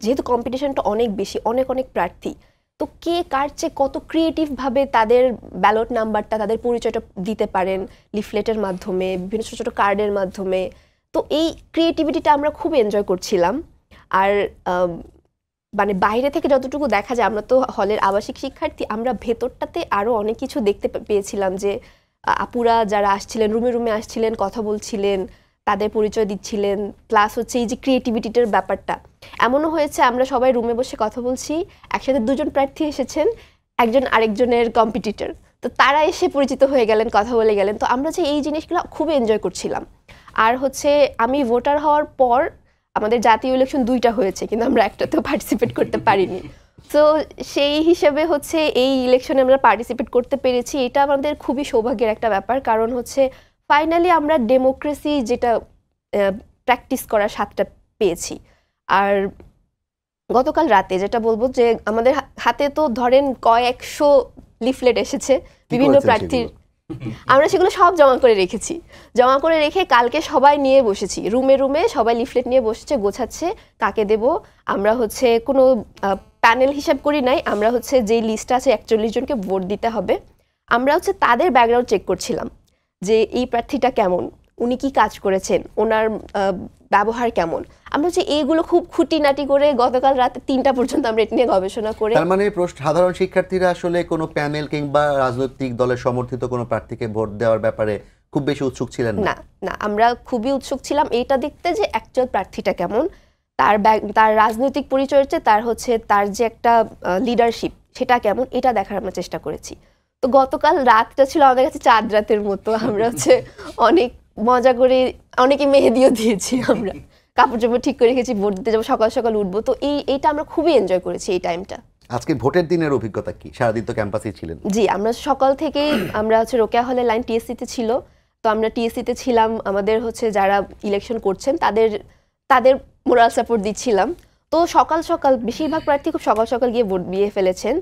যেহেতু কম্পিটিশনটা অনেক বেশি, অনেক অনেক প্রার্থী, তো কে কার চেয়ে কত ক্রিয়েটিভভাবে তাদের ব্যালট নাম্বারটা, তাদের পরিচয়টা দিতে পারেন লিফলেটের মাধ্যমে, বিভিন্ন ছোটো ছোটো কার্ডের মাধ্যমে। তো এই ক্রিয়েটিভিটিটা আমরা খুব এনজয় করছিলাম। আর মানে বাইরে থেকে যতটুকু দেখা যায়, আমরা তো হলের আবাসিক শিক্ষার্থী, আমরা ভেতরটাতে আরও অনেক কিছু দেখতে পেয়েছিলাম যে আপুরা যারা আসছিলেন, রুমে রুমে আসছিলেন, কথা বলছিলেন, তাদের পরিচয় দিচ্ছিলেন, প্লাস হচ্ছে এই যে ক্রিয়েটিভিটিটার ব্যাপারটা। এমনও হয়েছে আমরা সবাই রুমে বসে কথা বলছি, একসাথে দুজন প্রার্থী এসেছেন, একজন আরেকজনের কম্পিটিটর, তো তারা এসে পরিচিত হয়ে গেলেন, কথা বলে গেলেন। তো আমরা যে এই জিনিসগুলো খুব এনজয় করছিলাম। আর হচ্ছে আমি ভোটার হওয়ার পর আমাদের জাতীয় ইলেকশন 2টা হয়েছে, কিন্তু আমরা একটাতেও পার্টিসিপেট করতে পারিনি। তো সেই হিসেবে হচ্ছে এই ইলেকশনে আমরা পার্টিসিপেট করতে পেরেছি, এটা আমাদের খুবই সৌভাগ্যের একটা ব্যাপার। কারণ হচ্ছে ফাইনালি আমরা ডেমোক্রেসি যেটা প্র্যাকটিস করার স্বাদটা পেয়েছি। আর গতকাল রাতে যেটা বলবো যে আমাদের হাতে তো ধরেন কয়েকশো লিফলেট এসেছে বিভিন্ন প্রার্থীর, আমরা সেগুলো সব জমা করে রেখেছি। জমা করে রেখে কালকে সবাই নিয়ে বসেছি, রুমে রুমে সবাই লিফলেট নিয়ে বসেছে, গোছাচ্ছে কাকে দেব। আমরা হচ্ছে কোনো প্যানেল হিসাব করি নাই, আমরা হচ্ছে যেই লিস্টটা আছে 41 জনকে ভোট দিতে হবে, আমরা হচ্ছে তাদের ব্যাকগ্রাউন্ড চেক করছিলাম যে এই প্রার্থীটা কেমন, উনি কি কাজ করেছেন, ওনার ব্যবহার কেমন। আমরা হচ্ছে এইগুলো খুব খুঁটিনাটি করে গতকাল রাতে 3টা পর্যন্ত আমরা এটা নিয়ে গবেষণা করে। তার মানে সাধারণ শিক্ষার্থীরা আসলে কোনো প্যানেল কিংবা রাজনৈতিক দলের সমর্থিত কোনো প্রার্থীকে ভোট দেওয়ার ব্যাপারে খুব বেশি উৎসুক ছিলেন না? না, আমরা খুবই উৎসুক ছিলাম এইটা দেখতে যে অ্যাকচুয়াল প্রার্থীটা কেমন, তার রাজনৈতিক পরিচয়ের চেয়ে তার যে একটা লিডারশিপ সেটা কেমন, এটা দেখার আমরা চেষ্টা করেছি। তো গতকাল রাতটা ছিল আমাদের কাছে চাঁদ রাতের মতো। আমরা হচ্ছে অনেক মজা করে, অনেকে মেহেদিও দিয়েছি, আমরা কাপড় চোপড় ঠিক করে রেখেছি, ভোট দিতে যাবো, সকাল সকাল উঠবো। তো এইটা আমরা খুবই এনজয় করেছি এই টাইমটা। আজকে ভোটের দিনের অভিজ্ঞতা কি? সারাদিন তো ক্যাম্পাসেই ছিলেন। জি, আমরা সকাল থেকেই আমরা হচ্ছে রোকেয়া হলের লাইন টিএসসিতে ছিল, তো আমরা টিএসসিতে ছিলাম, আমাদের হচ্ছে যারা ইলেকশন করছেন তাদের মোরাল সাপোর্ট দিচ্ছিলাম। তো সকাল সকাল বেশিরভাগ প্রার্থী খুব সকাল সকাল গিয়ে ভোট দিয়ে ফেলেছেন।